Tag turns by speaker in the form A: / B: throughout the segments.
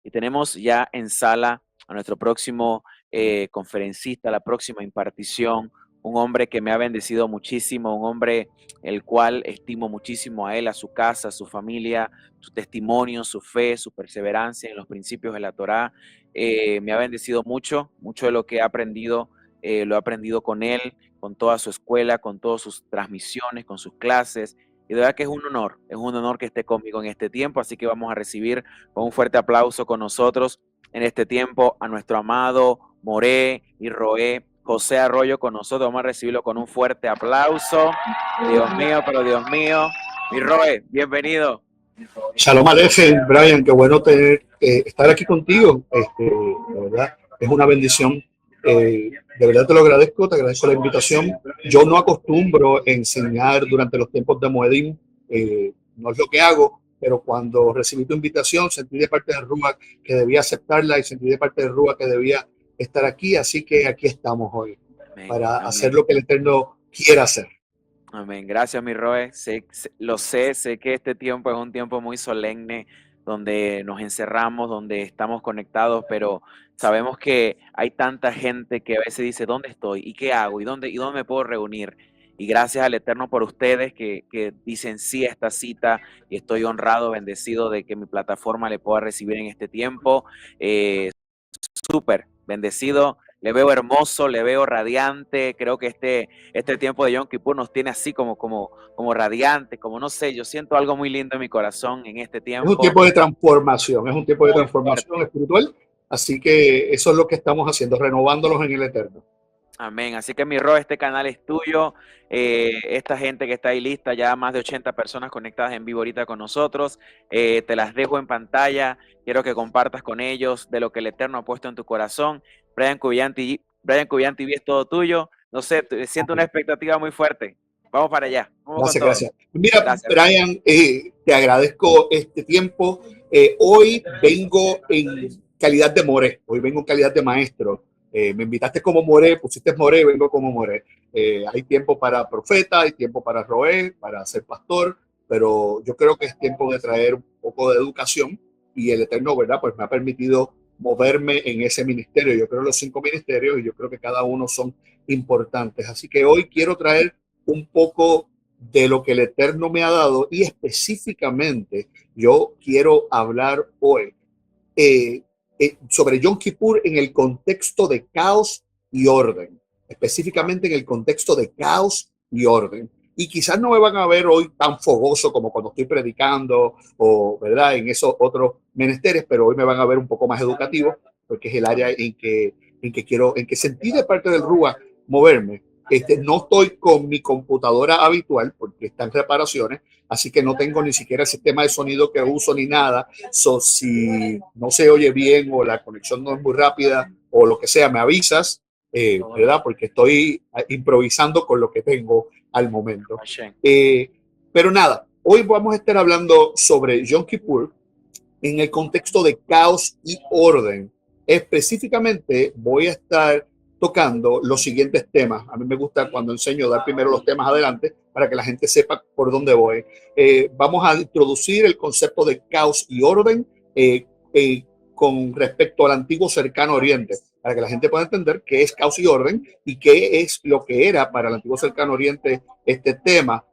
A: y tenemos ya en sala a nuestro próximo conferencista, la próxima impartición, un hombre que me ha bendecido muchísimo, un hombre el cual estimo muchísimo a él, a su casa, a su familia, su testimonio, su fe, su perseverancia en los principios de la Torá. Me ha bendecido mucho, mucho de lo que he aprendido, lo he aprendido con él, con toda su escuela, con todas sus transmisiones, con sus clases. Y de verdad que es un honor que esté conmigo en este tiempo, así que vamos a recibir con un fuerte aplauso con nosotros en este tiempo a nuestro amado Moré y Roé, José Arroyo con nosotros. Vamos a recibirlo con un fuerte aplauso. Dios mío, pero Dios mío. Mi Roé, bienvenido.
B: Shalom Alejem, Brian, qué bueno estar aquí contigo. De verdad, es una bendición. De verdad te lo agradezco, te agradezco la invitación. Yo no acostumbro enseñar durante los tiempos de Moedim, no es lo que hago, pero cuando recibí tu invitación sentí de parte de Rúa que debía aceptarla y sentí de parte de Rúa que debía estar aquí, así que aquí estamos hoy
A: Amén,
B: para hacer
A: amén.
B: lo que el Eterno quiera hacer.
A: Amén. Gracias, mi Roe. Lo sé que este tiempo es un tiempo muy solemne, donde nos encerramos, donde estamos conectados, pero sabemos que hay tanta gente que a veces dice, ¿dónde estoy? ¿Y qué hago? Y dónde me puedo reunir? Y gracias al Eterno por ustedes que dicen sí a esta cita y estoy honrado, bendecido de que mi plataforma le pueda recibir en este tiempo. Súper bendecido, le veo hermoso, le veo radiante. Creo que este tiempo de Yom Kippur nos tiene así como radiante, como no sé, yo siento algo muy lindo en mi corazón en este
B: Es un
A: tiempo,
B: tiempo de transformación, es un tiempo de
A: muy
B: transformación
A: fuerte.
B: espiritual, así que eso es lo que estamos haciendo, renovándolos en el Eterno.
A: Amén. Así que mi Ro, este canal es tuyo. Esta gente que está ahí lista, ya más de 80 personas conectadas en vivo ahorita con nosotros. Te las dejo en pantalla. Quiero que compartas con ellos de lo que el Eterno ha puesto en tu corazón. Brian Cubillan TV es todo tuyo. No sé, siento una expectativa muy fuerte. Vamos para allá. Vamos con
B: Gracias,
A: todo.
B: gracias. Mira,
A: Gracias.
B: Brian, te agradezco este tiempo. Hoy vengo en calidad de Moré, hoy vengo en calidad de maestro. Me invitaste como Moré, pusiste Moré, vengo como Moré. Hay tiempo para profeta, hay tiempo para Roé, para ser pastor, pero yo creo que es tiempo de traer un poco de educación y el Eterno, ¿verdad? Pues me ha permitido moverme en ese ministerio. Yo creo en los 5 ministerios y yo creo que cada uno son importantes. Así que hoy quiero traer un poco de lo que el Eterno me ha dado y específicamente yo quiero hablar hoy eh, sobre Yom Kippur en el contexto de caos y orden, específicamente en el contexto de caos y orden. Y quizás no me van a ver hoy tan fogoso como cuando estoy predicando o, ¿verdad?, en esos otros menesteres, pero hoy me van a ver un poco más educativo porque es el área en que sentí de parte del RUA moverme. No estoy con mi computadora habitual porque está en reparaciones, así que no tengo ni siquiera el sistema de sonido que uso ni nada. Si no se oye bien o la conexión no es muy rápida o lo que sea, me avisas, ¿verdad? Porque estoy improvisando con lo que tengo al momento.
A: Hashem.
B: Pero nada, hoy vamos a estar hablando sobre Yom Kippur en el contexto de caos y orden. Específicamente voy a estar tocando los siguientes temas. A mí me gusta cuando enseño dar primero los temas adelante para que la gente sepa por dónde voy. Vamos a introducir el concepto de caos y orden con respecto al antiguo cercano oriente, para que la gente pueda entender qué es caos y orden y qué es lo que era para el antiguo cercano oriente este tema.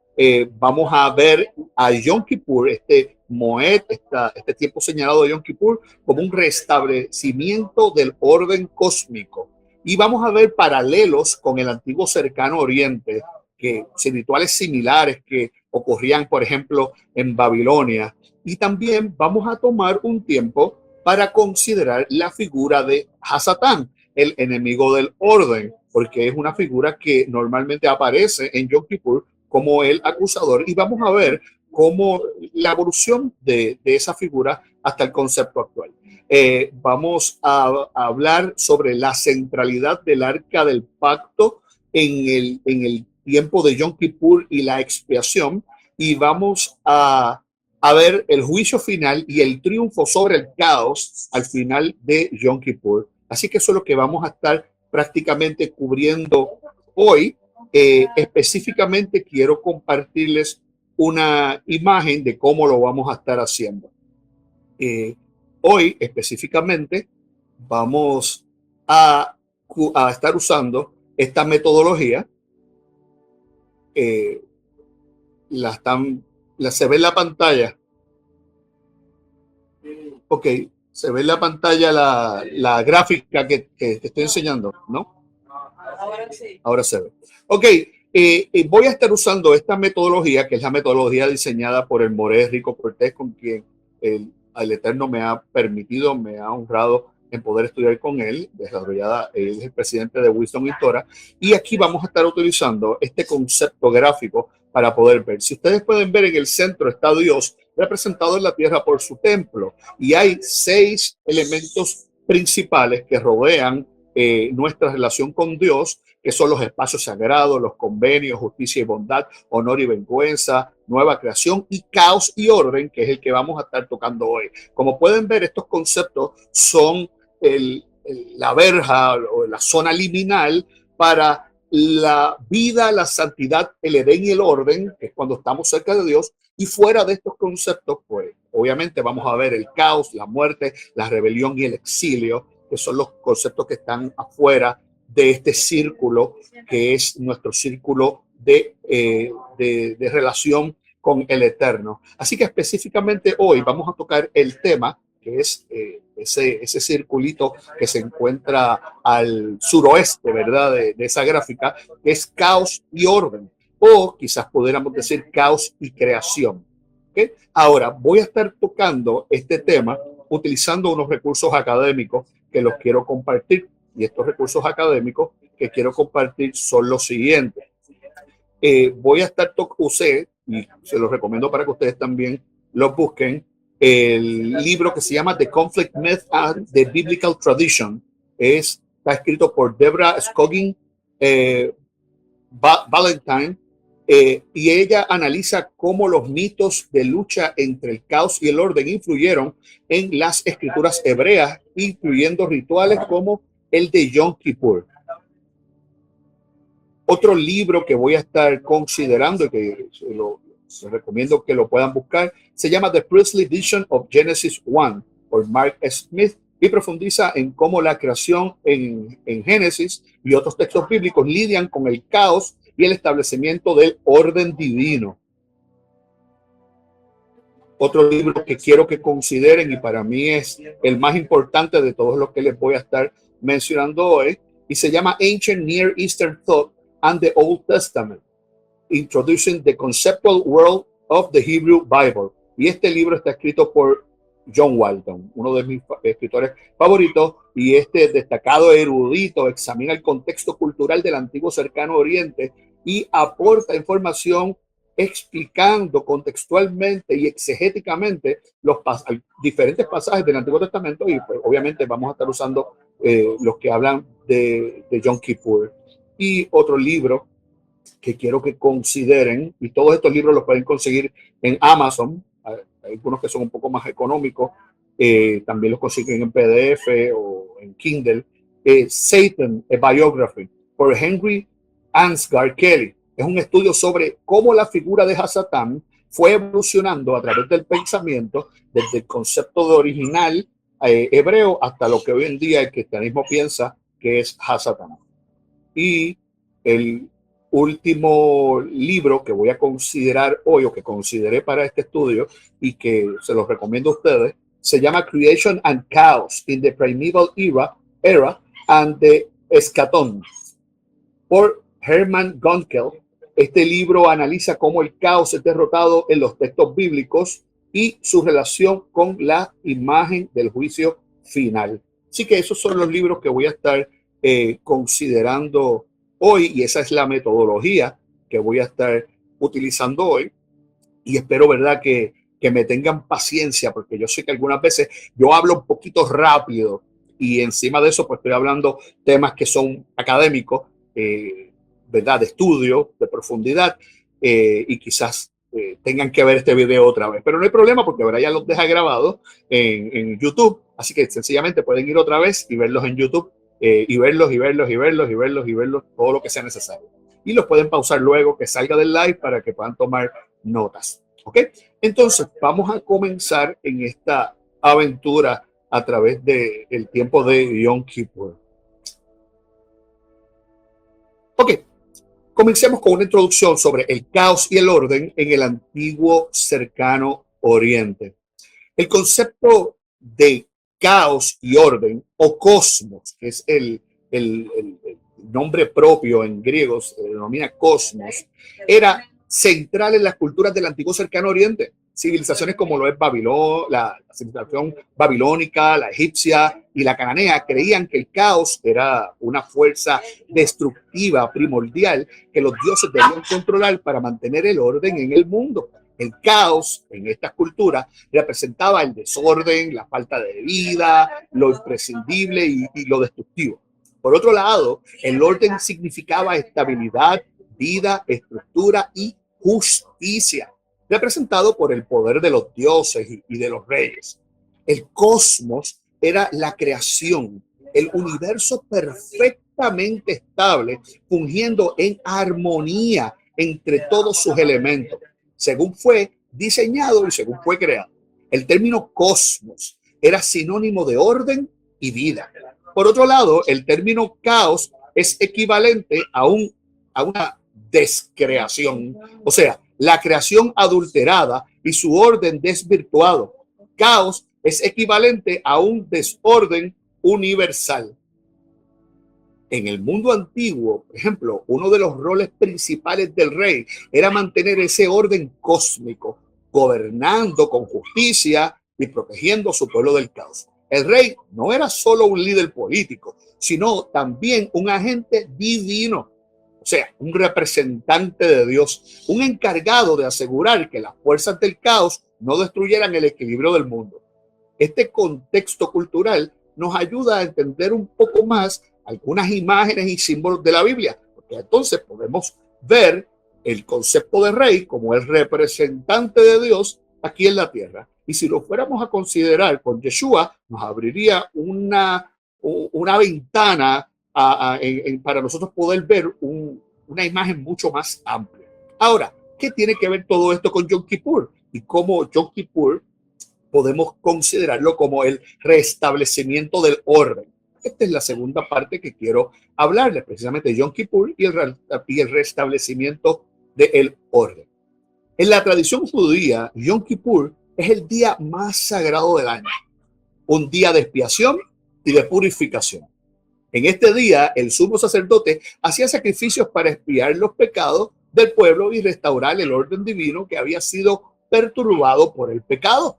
B: Vamos a ver a Yom Kippur, Moed, este tiempo señalado de Yom Kippur, como un restablecimiento del orden cósmico. Y vamos a ver paralelos con el antiguo cercano oriente, que rituales similares que ocurrían, por ejemplo, en Babilonia. Y también vamos a tomar un tiempo para considerar la figura de Hasatán, el enemigo del orden, porque es una figura que normalmente aparece en Yom Kippur como el acusador. Y vamos a ver cómo la evolución de esa figura hasta el concepto actual. Vamos a hablar sobre la centralidad del arca del pacto en el tiempo de Yom Kippur y la expiación, y vamos a ver el juicio final y el triunfo sobre el caos al final de Yom Kippur. Así que eso es lo que vamos a estar prácticamente cubriendo hoy. Específicamente quiero compartirles una imagen de cómo lo vamos a estar haciendo. Hoy específicamente vamos a estar usando esta metodología. eh, se ve en la pantalla. Ok, se ve en la pantalla la gráfica que te estoy enseñando, ¿no?
C: Ahora sí.
B: Ahora se ve. Ok, voy a estar usando esta metodología, que es la metodología diseñada por el Moré Rico Cortés, con quien el Eterno me ha permitido, me ha honrado en poder estudiar con él, desarrollada. Él es el presidente de Wisdom y Torah, y aquí vamos a estar utilizando este concepto gráfico para poder ver. Si ustedes pueden ver, en el centro está Dios representado en la tierra por su templo, y hay 6 elementos principales que rodean nuestra relación con Dios, que son los espacios sagrados, los convenios, justicia y bondad, honor y vergüenza, nueva creación y caos y orden, que es el que vamos a estar tocando hoy. Como pueden ver, estos conceptos son la verja o la zona liminal para la vida, la santidad, el Edén y el orden, que es cuando estamos cerca de Dios. Y fuera de estos conceptos, pues obviamente vamos a ver el caos, la muerte, la rebelión y el exilio, que son los conceptos que están afuera de este círculo, que es nuestro círculo de relación con el Eterno. Así que específicamente hoy vamos a tocar el tema, que es ese circulito que se encuentra al suroeste, ¿verdad? De esa gráfica, que es caos y orden, o quizás pudiéramos decir caos y creación. ¿Okay? Ahora, voy a estar tocando este tema utilizando unos recursos académicos que los quiero compartir. Y estos recursos académicos que quiero compartir son los siguientes. Voy a estar usé, y se los recomiendo para que ustedes también los busquen, el libro que se llama The Conflict Myth and the Biblical Tradition. Está escrito por Deborah Scogin Valentine, y ella analiza cómo los mitos de lucha entre el caos y el orden influyeron en las escrituras hebreas, incluyendo rituales como el de Yom Kippur. Otro libro que voy a estar considerando y que se recomiendo que lo puedan buscar, se llama The Priestly Vision of Genesis 1 por Mark Smith, y profundiza en cómo la creación en Génesis y otros textos bíblicos lidian con el caos y el establecimiento del orden divino. Otro libro que quiero que consideren, y para mí es el más importante de todos los que les voy a estar mencionando hoy, y se llama Ancient Near Eastern Thought and the Old Testament, Introducing the Conceptual World of the Hebrew Bible. Y este libro está escrito por John Walton, uno de mis escritores favoritos, y este destacado erudito examina el contexto cultural del antiguo cercano oriente y aporta información explicando contextualmente y exegéticamente los diferentes pasajes del Antiguo Testamento, y pues, obviamente vamos a estar usando los que hablan de Yom Kippur. Y otro libro que quiero que consideren, y todos estos libros los pueden conseguir en Amazon, hay algunos que son un poco más económicos, también los consiguen en PDF o en Kindle. Satan, a Biography, por Henry Ansgar Kelly. Es un estudio sobre cómo la figura de Hasatán fue evolucionando a través del pensamiento, desde el concepto de original hebreo hasta lo que hoy en día el cristianismo piensa que es Hasatán. Y el último libro que voy a considerar hoy, o que consideré para este estudio y que se los recomiendo a ustedes, se llama Creation and Chaos in the Primeval Era and the Eschaton, por Hermann Gunkel. Este libro analiza cómo el caos es derrotado en los textos bíblicos y su relación con la imagen del juicio final. Así que esos son los libros que voy a estar considerando hoy, y esa es la metodología que voy a estar utilizando hoy. Y espero, ¿verdad?, que me tengan paciencia, porque yo sé que algunas veces yo hablo un poquito rápido y encima de eso pues estoy hablando temas que son académicos, ¿verdad?, de estudio, de profundidad, y quizás tengan que ver este video otra vez. Pero no hay problema, porque ahora ya los deja grabados en YouTube, así que sencillamente pueden ir otra vez y verlos en YouTube, y verlos, todo lo que sea necesario. Y los pueden pausar luego que salga del live para que puedan tomar notas. ¿Ok? Entonces, vamos a comenzar en esta aventura a través del tiempo de Yom Kippur. Ok, comencemos con una introducción sobre el caos y el orden en el antiguo cercano Oriente. El concepto de caos y orden, o cosmos, que es el nombre propio en griego, se denomina cosmos, era central en las culturas del antiguo cercano Oriente. Civilizaciones como lo es Babilón, la civilización babilónica, la egipcia y la cananea creían que el caos era una fuerza destructiva primordial que los dioses debían controlar para mantener el orden en el mundo. El caos en estas culturas representaba el desorden, la falta de vida, lo imprescindible y lo destructivo. Por otro lado, el orden significaba estabilidad, vida, estructura y justicia, representado por el poder de los dioses y de los reyes. El cosmos era la creación, el universo perfectamente estable, fungiendo en armonía entre todos sus elementos, según fue diseñado y según fue creado. El término cosmos era sinónimo de orden y vida. Por otro lado, el término caos es equivalente a una descreación, o sea, la creación adulterada y su orden desvirtuado. Caos es equivalente a un desorden universal. En el mundo antiguo, por ejemplo, uno de los roles principales del rey era mantener ese orden cósmico, gobernando con justicia y protegiendo a su pueblo del caos. El rey no era solo un líder político, sino también un agente divino, o sea, un representante de Dios, un encargado de asegurar que las fuerzas del caos no destruyeran el equilibrio del mundo. Este contexto cultural nos ayuda a entender un poco más algunas imágenes y símbolos de la Biblia, porque entonces podemos ver el concepto de rey como el representante de Dios aquí en la tierra. Y si lo fuéramos a considerar con Yeshua, nos abriría una ventana para nosotros poder ver una imagen mucho más amplia. Ahora, ¿qué tiene que ver todo esto con Yom Kippur? Y cómo Yom Kippur podemos considerarlo como el restablecimiento del orden. Esta es la segunda parte que quiero hablarles, precisamente Yom Kippur y el restablecimiento del orden. En la tradición judía, Yom Kippur es el día más sagrado del año, un día de expiación y de purificación. En este día, el sumo sacerdote hacía sacrificios para expiar los pecados del pueblo y restaurar el orden divino que había sido perturbado por el pecado.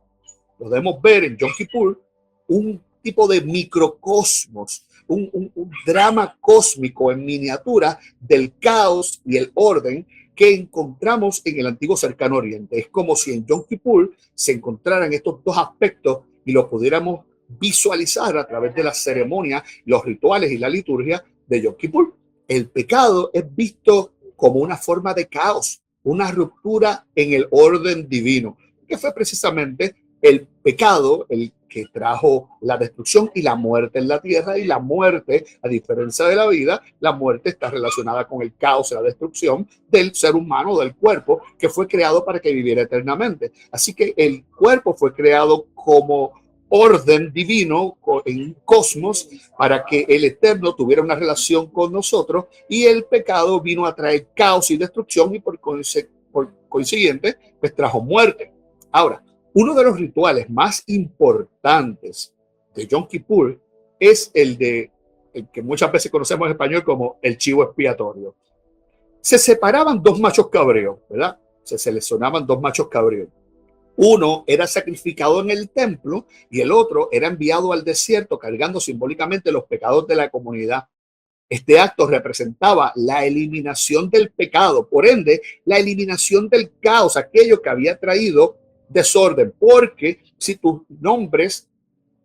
B: Podemos ver en Yom Kippur un tipo de microcosmos, un drama cósmico en miniatura del caos y el orden que encontramos en el antiguo cercano Oriente. Es como si en Yom Kippur se encontraran estos dos aspectos y lo pudiéramos visualizar a través de las ceremonias, los rituales y la liturgia de Yom Kippur. El pecado es visto como una forma de caos, una ruptura en el orden divino, que fue precisamente el pecado el que trajo la destrucción y la muerte en la tierra. Y la muerte, a diferencia de la vida, la muerte está relacionada con el caos y la destrucción del ser humano, del cuerpo, que fue creado para que viviera eternamente. Así que el cuerpo fue creado como orden divino en un cosmos para que el Eterno tuviera una relación con nosotros, y el pecado vino a traer caos y destrucción y por consiguiente pues trajo muerte. Ahora, uno de los rituales más importantes de Yom Kippur es el que muchas veces conocemos en español como el chivo expiatorio. Se separaban dos machos cabríos, ¿verdad? Se seleccionaban dos machos cabríos. Uno era sacrificado en el templo y el otro era enviado al desierto cargando simbólicamente los pecados de la comunidad. Este acto representaba la eliminación del pecado, por ende, la eliminación del caos, aquello que había traído desorden, porque si tus nombres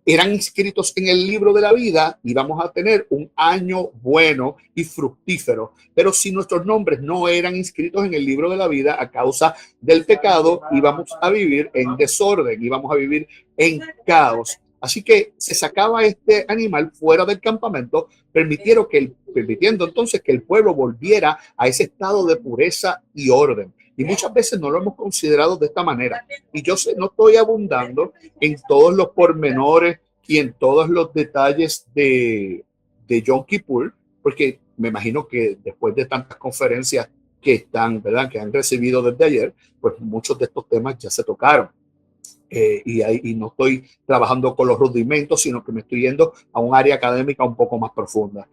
B: eran inscritos en el libro de la vida, íbamos a tener un año bueno y fructífero. Pero si nuestros nombres no eran inscritos en el libro de la vida a causa del pecado, íbamos a vivir en desorden, íbamos a vivir en caos. Así que se sacaba este animal fuera del campamento, permitiendo entonces que el pueblo volviera a ese estado de pureza y orden. Y muchas veces no lo hemos considerado de esta manera. Y yo no estoy abundando en todos los pormenores y en todos los detalles de Yom Kippur, porque me imagino que después de tantas conferencias que están, ¿verdad?, que han recibido desde ayer, pues muchos de estos temas ya se tocaron. Y no estoy trabajando con los rudimentos, sino que me estoy yendo a un área académica un poco más profunda.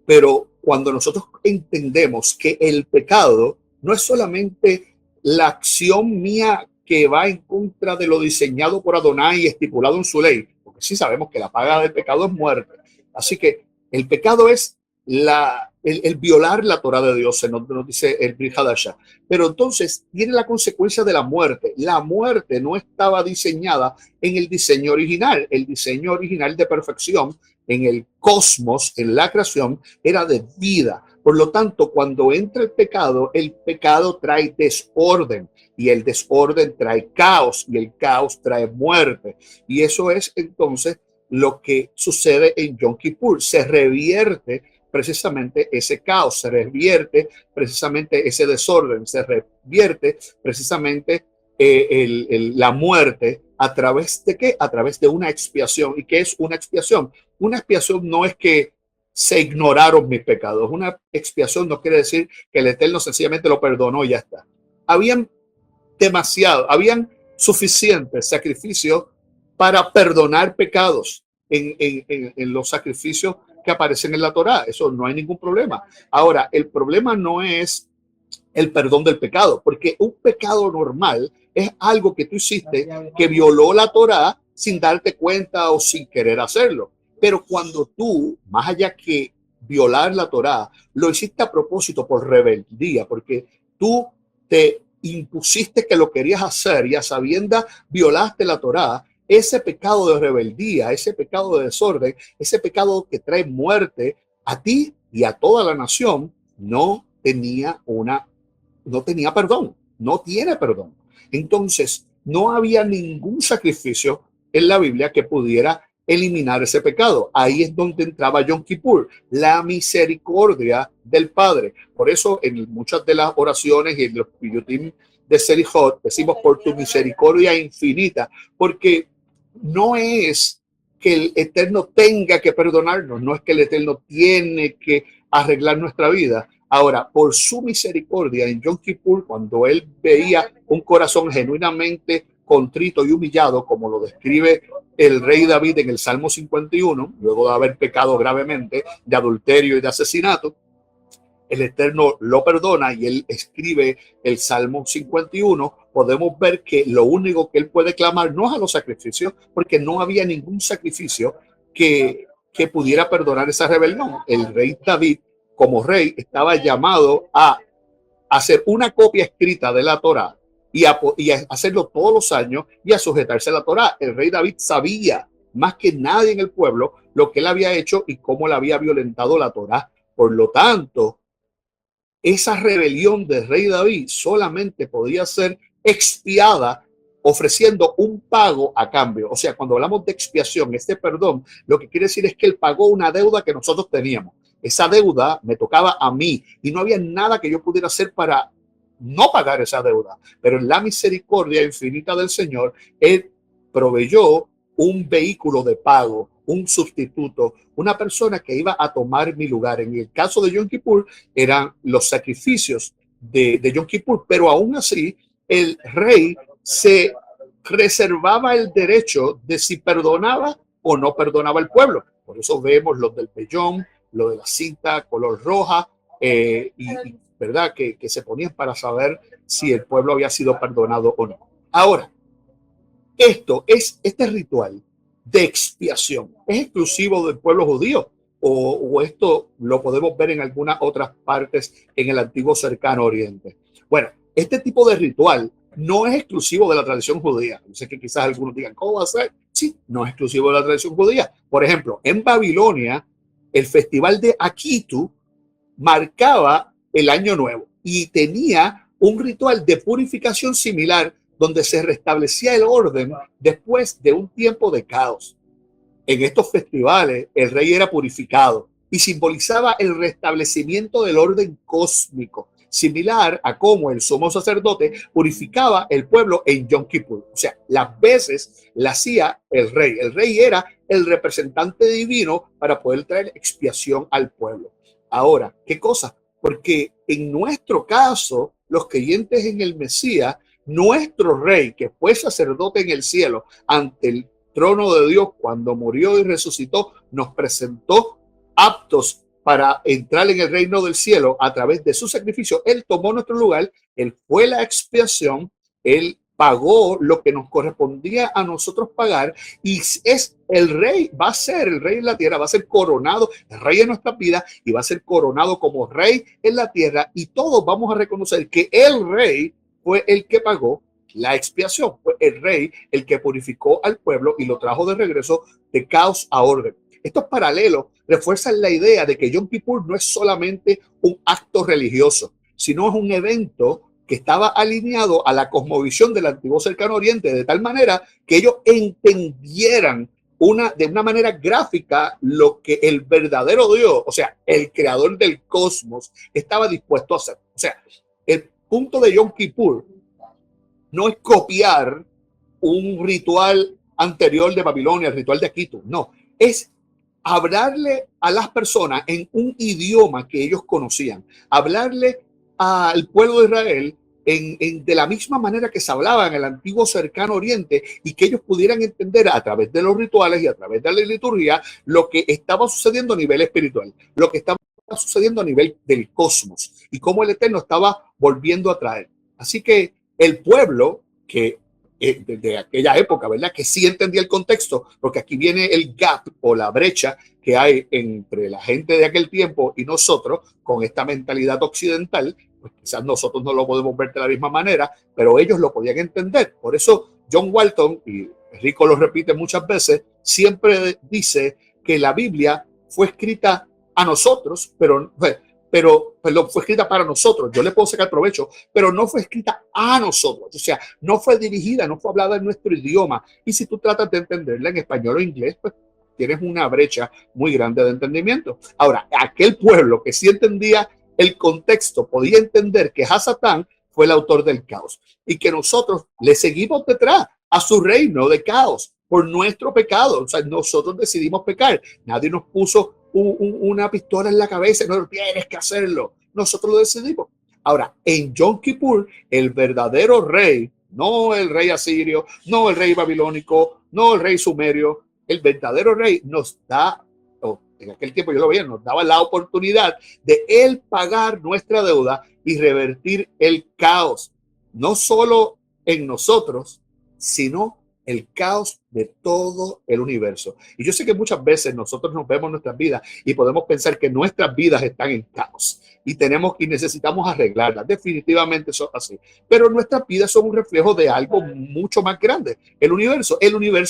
B: Pero cuando nosotros entendemos que el pecado no es solamente la acción mía que va en contra de lo diseñado por Adonai y estipulado en su ley, porque sí sabemos que la paga del pecado es muerte. Así que el pecado es el violar la Torah de Dios, nos dice el Brit Hadashah. Pero entonces tiene la consecuencia de la muerte. La muerte no estaba diseñada en el diseño original. El diseño original de perfección en el cosmos, en la creación, era de vida. Por lo tanto, cuando entra el pecado trae desorden, y el desorden trae caos, y el caos trae muerte. Y eso es entonces lo que sucede en Yom Kippur. Se revierte precisamente ese caos, se revierte precisamente ese desorden, se revierte precisamente la muerte. ¿A través de qué? A través de una expiación. ¿Y qué es una expiación? Una expiación no es que se ignoraron mis pecados. Una expiación no quiere decir que el Eterno sencillamente lo perdonó y ya está. Habían suficientes sacrificios para perdonar pecados en los sacrificios que aparecen en la Torá. Eso no hay ningún problema. Ahora, el problema no es el perdón del pecado, porque un pecado normal es algo que tú hiciste que violó la Torá sin darte cuenta o sin querer hacerlo. Pero cuando tú, más allá que violar la Torá, lo hiciste a propósito por rebeldía, porque tú te impusiste que lo querías hacer y a sabiendas violaste la Torá, ese pecado de rebeldía, ese pecado de desorden, ese pecado que trae muerte a ti y a toda la nación, no tenía perdón, no tiene perdón. Entonces, no había ningún sacrificio en la Biblia que pudiera eliminar ese pecado. Ahí es donde entraba Yom Kippur, la misericordia del Padre. Por eso en muchas de las oraciones y en los piyutim de Selichot decimos por tu misericordia infinita, porque no es que el Eterno tenga que perdonarnos, no es que el Eterno tiene que arreglar nuestra vida. Ahora, por su misericordia en Yom Kippur, cuando él veía un corazón genuinamente contrito y humillado, como lo describe el rey David en el Salmo 51, luego de haber pecado gravemente de adulterio y de asesinato, el Eterno lo perdona y él escribe el Salmo 51. Podemos ver que lo único que él puede clamar no es a los sacrificios, porque no había ningún sacrificio que pudiera perdonar esa rebelión. El rey David, como rey, estaba llamado a hacer una copia escrita de la Torá y a hacerlo todos los años y a sujetarse a la Torá. El rey David sabía más que nadie en el pueblo lo que él había hecho y cómo le había violentado la Torá. Por lo tanto, esa rebelión del rey David solamente podía ser expiada ofreciendo un pago a cambio. O sea, cuando hablamos de expiación, este perdón, lo que quiere decir es que él pagó una deuda que nosotros teníamos. Esa deuda me tocaba a mí y no había nada que yo pudiera hacer para no pagar esa deuda. Pero en la misericordia infinita del Señor, él proveyó un vehículo de pago, un sustituto, una persona que iba a tomar mi lugar. En el caso de Yom Kippur eran los sacrificios de Yom Kippur, pero aún así el rey se reservaba el derecho de si perdonaba o no perdonaba al pueblo. Por eso vemos los del vellón, lo de la cinta color roja, verdad que se ponían para saber si el pueblo había sido perdonado o no. Ahora, este ritual de expiación es exclusivo del pueblo judío o esto lo podemos ver en algunas otras partes en el antiguo cercano oriente. Bueno, este tipo de ritual no es exclusivo de la tradición judía. No sé que quizás algunos digan, ¿cómo va a ser? Sí, no es exclusivo de la tradición judía. Por ejemplo, en Babilonia, el festival de Akitu marcaba el año nuevo y tenía un ritual de purificación similar donde se restablecía el orden después de un tiempo de caos. En estos festivales, el rey era purificado y simbolizaba el restablecimiento del orden cósmico. similar a cómo el sumo sacerdote purificaba el pueblo en Yom Kippur. O sea, las veces la hacía el rey. El rey era el representante divino para poder traer expiación al pueblo. Ahora, ¿qué cosa? Porque en nuestro caso, los creyentes en el Mesías, nuestro rey, que fue sacerdote en el cielo ante el trono de Dios cuando murió y resucitó, nos presentó aptos para entrar en el reino del cielo a través de su sacrificio. Él tomó nuestro lugar, él fue la expiación, él pagó lo que nos correspondía a nosotros pagar y es el rey, va a ser el rey en la tierra, va a ser coronado, el rey en nuestra vida y va a ser coronado como rey en la tierra y todos vamos a reconocer que el rey fue el que pagó la expiación, fue el rey el que purificó al pueblo y lo trajo de regreso de caos a orden. Estos paralelos refuerzan la idea de que Yom Kippur no es solamente un acto religioso, sino es un evento que estaba alineado a la cosmovisión del antiguo cercano oriente, de tal manera que ellos entendieran de una manera gráfica lo que el verdadero Dios, o sea, el creador del cosmos, estaba dispuesto a hacer. O sea, el punto de Yom Kippur no es copiar un ritual anterior de Babilonia, el ritual de Akitu, no, es hablarle a las personas en un idioma que ellos conocían, hablarle al pueblo de Israel de la misma manera que se hablaba en el antiguo cercano oriente y que ellos pudieran entender a través de los rituales y a través de la liturgia lo que estaba sucediendo a nivel espiritual, lo que estaba sucediendo a nivel del cosmos y cómo el Eterno estaba volviendo a traer. Así que el pueblo que de aquella época, ¿verdad? Que sí entendía el contexto, porque aquí viene el gap o la brecha que hay entre la gente de aquel tiempo y nosotros con esta mentalidad occidental, pues quizás nosotros no lo podemos ver de la misma manera, pero ellos lo podían entender. Por eso John Walton, y Rico lo repite muchas veces, siempre dice que la Biblia fue escrita a nosotros, pero perdón, fue escrita para nosotros. Yo le puedo sacar provecho, pero no fue escrita a nosotros. O sea, no fue dirigida, no fue hablada en nuestro idioma. Y si tú tratas de entenderla en español o inglés, pues tienes una brecha muy grande de entendimiento. Ahora, aquel pueblo que sí entendía el contexto, podía entender que Hasatán fue el autor del caos y que nosotros le seguimos detrás a su reino de caos por nuestro pecado. O sea, nosotros decidimos pecar. Nadie nos puso una pistola en la cabeza, no tienes que hacerlo. Nosotros lo decidimos. Ahora, en Yom Kippur, el verdadero rey, no el rey asirio, no el rey babilónico, no el rey sumerio, el verdadero rey nos da, en aquel tiempo yo lo veía, nos daba la oportunidad de él pagar nuestra deuda y revertir el caos, no solo en nosotros, sino el caos de todo el universo. Y yo sé que muchas veces nosotros nos vemos en nuestras vidas y podemos pensar que nuestras vidas están en caos y tenemos y necesitamos arreglarlas. Definitivamente eso es así. Pero nuestras vidas son un reflejo de algo mucho más grande. El universo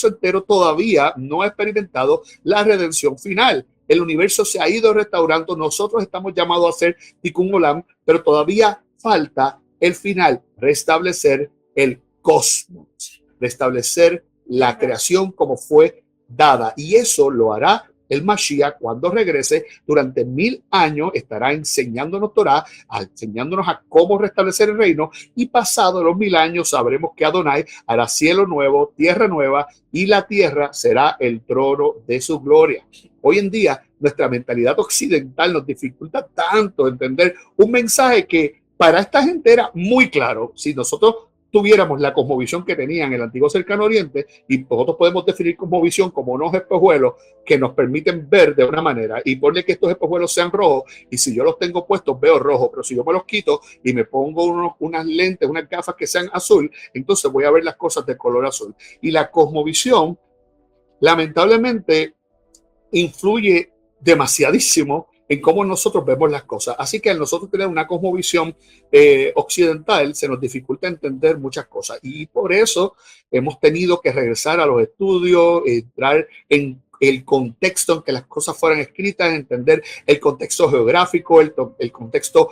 B: entero todavía no ha experimentado la redención final. El universo se ha ido restaurando. Nosotros estamos llamados a hacer Tikkun Olam, pero todavía falta el final, restablecer el cosmos, restablecer la creación como fue dada. Y eso lo hará el Mashiach cuando regrese. Durante 1000 años estará enseñándonos Torah, enseñándonos a cómo restablecer el reino, y pasado los 1000 años sabremos que Adonai hará cielo nuevo, tierra nueva, y la tierra será el trono de su gloria. Hoy en día nuestra mentalidad occidental nos dificulta tanto entender un mensaje que para esta gente era muy claro. Si nosotros tuviéramos la cosmovisión que tenían el antiguo cercano oriente, y nosotros podemos definir cosmovisión como unos espejuelos que nos permiten ver de una manera, y ponle que estos espejuelos sean rojos, y si yo los tengo puestos veo rojo, pero si yo me los quito y me pongo unas lentes, unas gafas que sean azul, entonces voy a ver las cosas de color azul. Y la cosmovisión lamentablemente influye demasiadísimo en cómo nosotros vemos las cosas. Así que al nosotros tener una cosmovisión occidental, se nos dificulta entender muchas cosas. Y por eso hemos tenido que regresar a los estudios, entrar en el contexto en que las cosas fueran escritas, entender el contexto geográfico, el contexto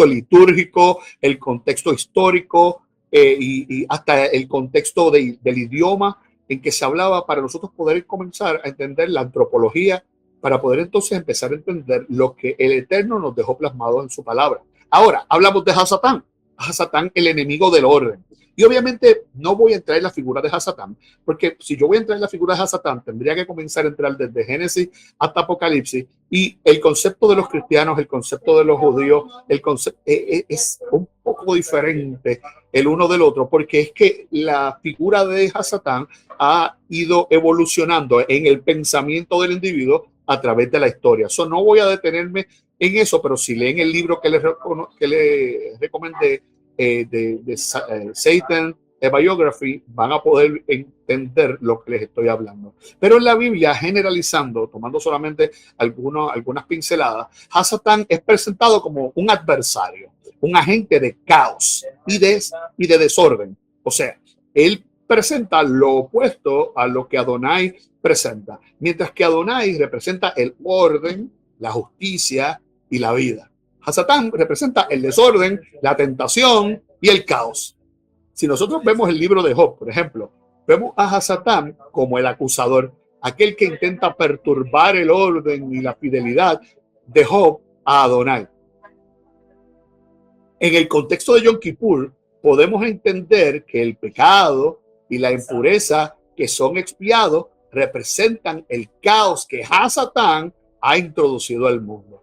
B: litúrgico, el contexto histórico y hasta el contexto del idioma en que se hablaba, para nosotros poder comenzar a entender la antropología para poder entonces empezar a entender lo que el Eterno nos dejó plasmado en su palabra. Ahora, hablamos de Hasatán. Hasatán, el enemigo del orden. Y obviamente no voy a entrar en la figura de Hasatán, porque si yo voy a entrar en la figura de Hasatán, tendría que comenzar a entrar desde Génesis hasta Apocalipsis, y el concepto de los cristianos, el concepto de los judíos, el concepto es un poco diferente el uno del otro, porque es que la figura de Hasatán ha ido evolucionando en el pensamiento del individuo a través de la historia. So, no voy a detenerme en eso, pero si leen el libro que les recomendé, de Satan, a Biography, van a poder entender lo que les estoy hablando. Pero en la Biblia, generalizando, tomando solamente algunas pinceladas, Hasatán es presentado como un adversario, un agente de caos y de desorden. O sea, él presenta lo opuesto a lo que Adonai presenta, mientras que Adonai representa el orden, la justicia y la vida. Hasatán representa el desorden, la tentación y el caos. Si nosotros vemos el libro de Job, por ejemplo, vemos a Hasatán como el acusador, aquel que intenta perturbar el orden y la fidelidad de Job a Adonai. En el contexto de Yom Kippur, podemos entender que el pecado y la impureza que son expiados representan el caos que Hasatán ha introducido al mundo.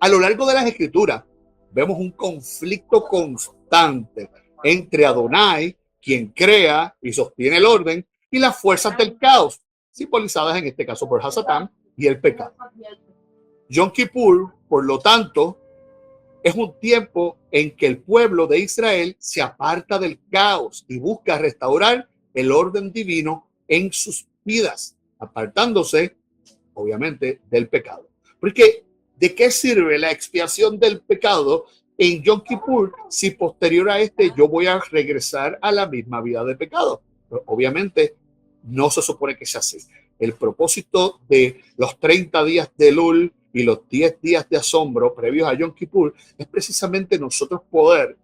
B: A lo largo de las escrituras, vemos un conflicto constante entre Adonai, quien crea y sostiene el orden, y las fuerzas del caos, simbolizadas en este caso por Hasatán y el pecado. Yom Kippur, por lo tanto, es un tiempo en que el pueblo de Israel se aparta del caos y busca restaurar el orden divino en sus vidas, apartándose, obviamente, del pecado. Porque, ¿de qué sirve la expiación del pecado en Yom Kippur si posterior a este yo voy a regresar a la misma vida de pecado? Pero obviamente, no se supone que sea así. El propósito de los 30 días de Elul y los 10 días de asombro previos a Yom Kippur es precisamente nosotros poder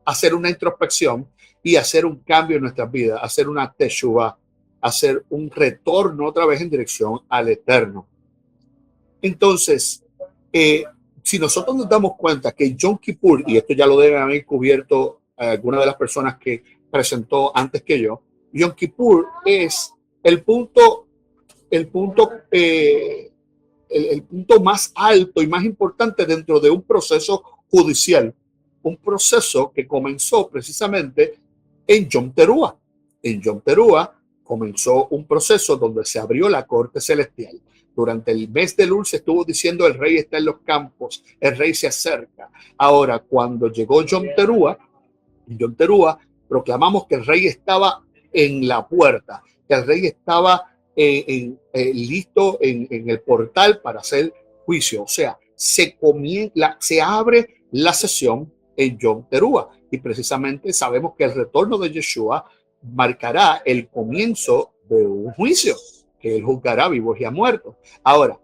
B: hacer una introspección y hacer un cambio en nuestras vidas, hacer una teshuvah, hacer un retorno otra vez en dirección al Eterno. Entonces, si nosotros nos damos cuenta que Yom Kippur, y esto ya lo deben haber cubierto algunas de las personas que presentó antes que yo, Yom Kippur es el punto más alto y más importante dentro de un proceso judicial, un proceso que comenzó precisamente en Yom Teruah. En Yom Teruah comenzó un proceso donde se abrió la corte celestial. Durante el mes de Elul se estuvo diciendo el rey está en los campos, el rey se acerca. Ahora, cuando llegó Yom Teruah, proclamamos que el rey estaba en la puerta, que el rey estaba listo en el portal para hacer juicio. O sea, se abre la sesión en Yom Teruah, y precisamente sabemos que el retorno de Yeshua marcará el comienzo de un juicio que él juzgará vivos y a muertos. Ahora,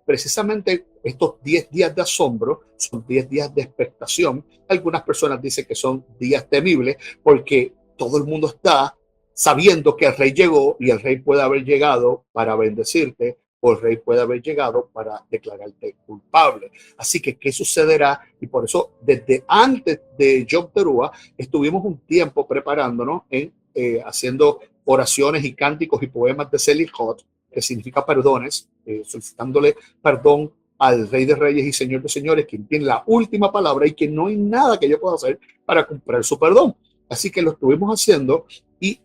B: precisamente estos 10 días de asombro son 10 días de expectación. Algunas personas dicen que son días temibles porque todo el mundo está sabiendo que el rey llegó, y el rey puede haber llegado para bendecirte, o el rey puede haber llegado para declararte culpable. Así que, ¿qué sucederá? Y por eso, desde antes de Yom Teruah, estuvimos un tiempo preparándonos haciendo oraciones y cánticos y poemas de Selichot, que significa perdones, solicitándole perdón al Rey de Reyes y Señor de Señores, quien tiene la última palabra y que no hay nada que yo pueda hacer para comprar su perdón. Así que lo estuvimos haciendo, y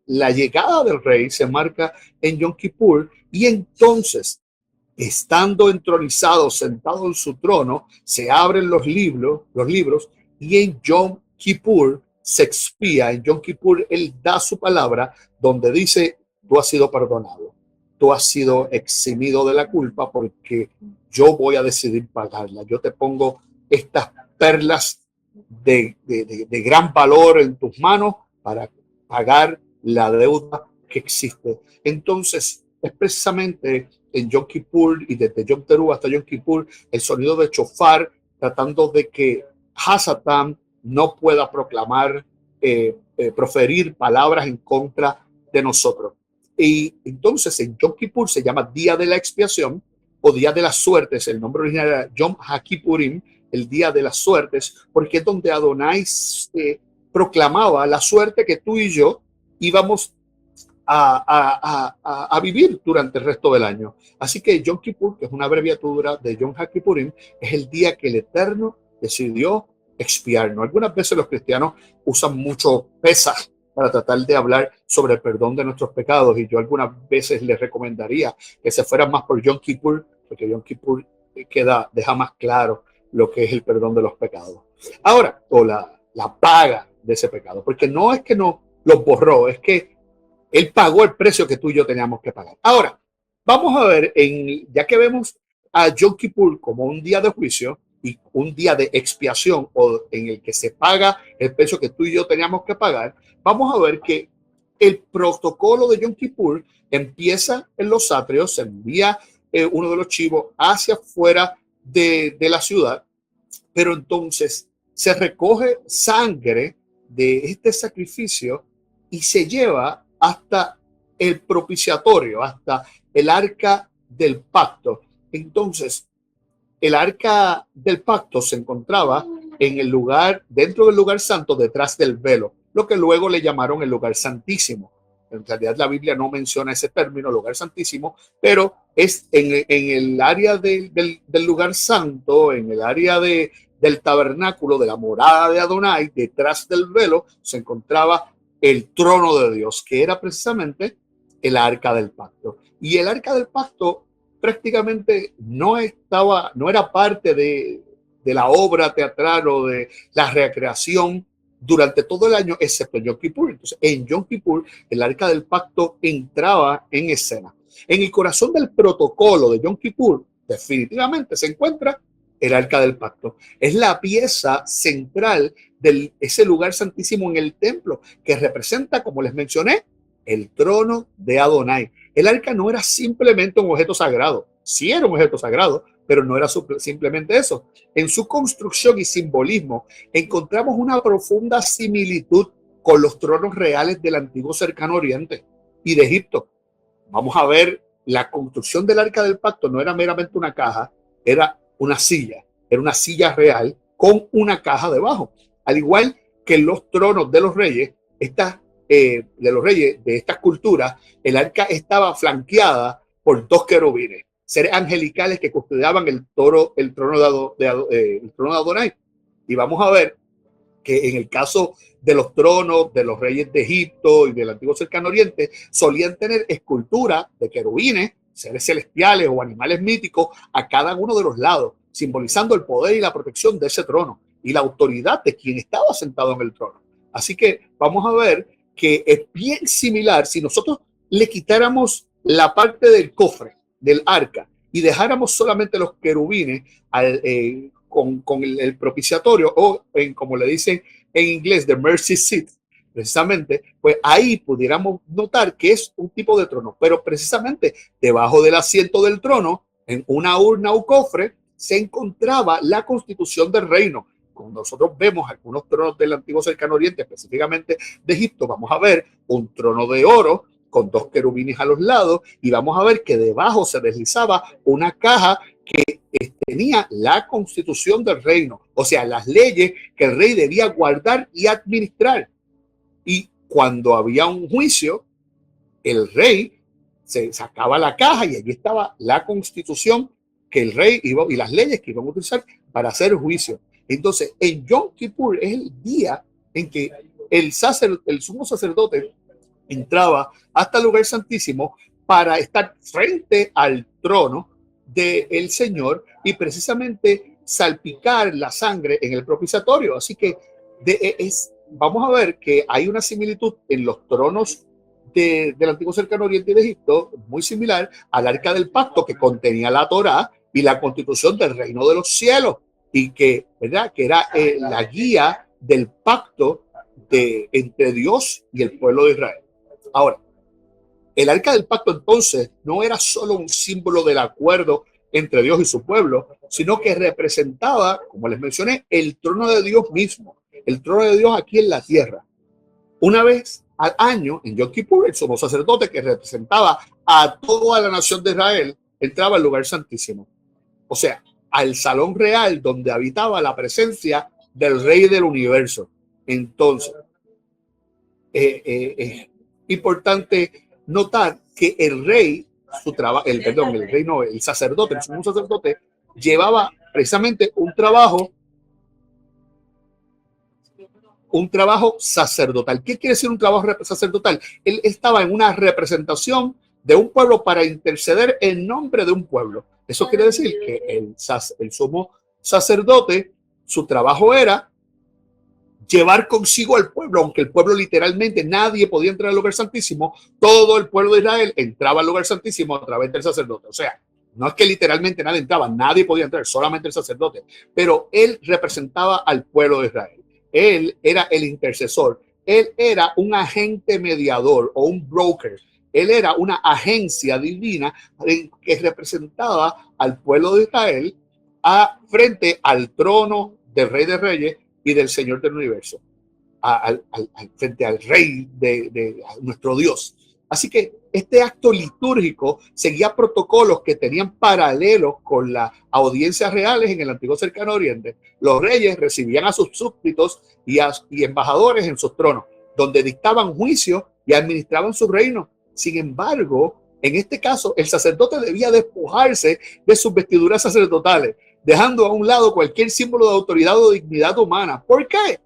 B: la llegada del rey se marca en Yom Kippur, y entonces, estando entronizado, sentado en su trono, se abren los libros, y en Yom Kippur se expía. En Yom Kippur él da su palabra donde dice: tú has sido perdonado, tú has sido eximido de la culpa, porque yo voy a decidir pagarla. Yo te pongo estas perlas de gran valor en tus manos para pagar la deuda que existe. Entonces, es precisamente en Yom Kippur, y desde Yom Teruah hasta Yom Kippur, el sonido de chofar, tratando de que Hasatán no pueda proclamar, proferir palabras en contra de nosotros. Y entonces en Yom Kippur se llama Día de la Expiación o Día de las Suertes. El nombre original era Yom HaKippurim, el Día de las Suertes, porque es donde Adonai proclamaba la suerte que tú y yo íbamos a vivir durante el resto del año. Así que Yom Kippur, que es una abreviatura de Yom HaKippurim, es el día que el Eterno decidió expiarnos. Algunas veces los cristianos usan mucho pesas para tratar de hablar sobre el perdón de nuestros pecados, y yo algunas veces les recomendaría que se fueran más por Yom Kippur, porque Yom Kippur deja más claro lo que es el perdón de los pecados. Ahora, o la paga de ese pecado, porque no es que no los borró, es que él pagó el precio que tú y yo teníamos que pagar. Ahora, vamos a ver, ya que vemos a Yom Kippur como un día de juicio y un día de expiación, o en el que se paga el precio que tú y yo teníamos que pagar, vamos a ver que el protocolo de Yom Kippur empieza en los atrios, se envía uno de los chivos hacia afuera de la ciudad, pero entonces se recoge sangre de este sacrificio y se lleva hasta el propiciatorio, hasta el arca del pacto. Entonces, el arca del pacto se encontraba en el lugar, dentro del lugar santo, detrás del velo, lo que luego le llamaron el lugar santísimo. En realidad la Biblia no menciona ese término, lugar santísimo, pero es en el área del lugar santo, en el área del tabernáculo, de la morada de Adonai, detrás del velo, se encontraba el trono de Dios, que era precisamente el arca del pacto. Y el arca del pacto prácticamente no era parte de la obra teatral o de la recreación durante todo el año, excepto Yom Kippur. Entonces, en Yom Kippur, el arca del pacto entraba en escena. En el corazón del protocolo de Yom Kippur, definitivamente se encuentra el arca del pacto. Es la pieza central de ese lugar santísimo en el templo, que representa, como les mencioné, el trono de Adonai. El arca no era simplemente un objeto sagrado, sí era un objeto sagrado, pero no era simplemente eso. En su construcción y simbolismo encontramos una profunda similitud con los tronos reales del antiguo cercano oriente y de Egipto. Vamos a ver, la construcción del arca del pacto no era meramente una caja, era una silla real con una caja debajo. Al igual que los tronos de los reyes, de estas culturas, el arca estaba flanqueada por dos querubines, seres angelicales que custodiaban el trono de Adonai. Y vamos a ver que en el caso de los tronos de los reyes de Egipto y del antiguo cercano oriente, solían tener esculturas de querubines, seres celestiales o animales míticos, a cada uno de los lados, simbolizando el poder y la protección de ese trono y la autoridad de quien estaba sentado en el trono. Así que vamos a ver que es bien similar. Si nosotros le quitáramos la parte del cofre, del arca, y dejáramos solamente los querubines con el propiciatorio, o como le dicen en inglés, the mercy seat, precisamente, pues ahí pudiéramos notar que es un tipo de trono, pero precisamente debajo del asiento del trono, en una urna o cofre, se encontraba la constitución del reino. Cuando nosotros vemos algunos tronos del antiguo cercano oriente, específicamente de Egipto, vamos a ver un trono de oro con dos querubines a los lados, y vamos a ver que debajo se deslizaba una caja que tenía la constitución del reino, o sea, las leyes que el rey debía guardar y administrar. Y cuando había un juicio, el rey se sacaba la caja y allí estaba la constitución que el rey iba y las leyes que iban a utilizar para hacer juicio. Entonces, en Yom Kippur es el día en que el sumo sacerdote entraba hasta el lugar santísimo para estar frente al trono del Señor y precisamente salpicar la sangre en el propiciatorio. Así que vamos a ver que hay una similitud en los tronos del antiguo cercano oriente de Egipto, muy similar al arca del pacto que contenía la Torá y la constitución del reino de los cielos, y que, ¿verdad?, que era la guía del pacto entre Dios y el pueblo de Israel. Ahora, el arca del pacto entonces no era solo un símbolo del acuerdo entre Dios y su pueblo, sino que representaba, como les mencioné, el trono de Dios mismo, el trono de Dios aquí en la tierra. Una vez al año, en Yom Kippur, el sumo sacerdote que representaba a toda la nación de Israel entraba al lugar santísimo. O sea, al salón real donde habitaba la presencia del rey del universo. Entonces, es importante notar que el rey, el sacerdote, el sumo sacerdote, llevaba precisamente un trabajo sacerdotal. ¿Qué quiere decir un trabajo sacerdotal? Él estaba en una representación de un pueblo para interceder en nombre de un pueblo. Eso quiere decir que el sumo sacerdote, su trabajo era llevar consigo al pueblo, aunque el pueblo literalmente nadie podía entrar al lugar santísimo, todo el pueblo de Israel entraba al lugar santísimo a través del sacerdote. O sea, no es que literalmente nadie entraba, nadie podía entrar, solamente el sacerdote, pero él representaba al pueblo de Israel. Él era el intercesor, él era un agente mediador o un broker, él era una agencia divina que representaba al pueblo de Israel frente al trono del Rey de Reyes y del Señor del universo, frente al Rey de nuestro Dios. Así que este acto litúrgico seguía protocolos que tenían paralelos con las audiencias reales en el antiguo cercano oriente. Los reyes recibían a sus súbditos y embajadores en sus tronos, donde dictaban juicio y administraban su reino. Sin embargo, en este caso, el sacerdote debía despojarse de sus vestiduras sacerdotales, dejando a un lado cualquier símbolo de autoridad o dignidad humana. ¿Por qué?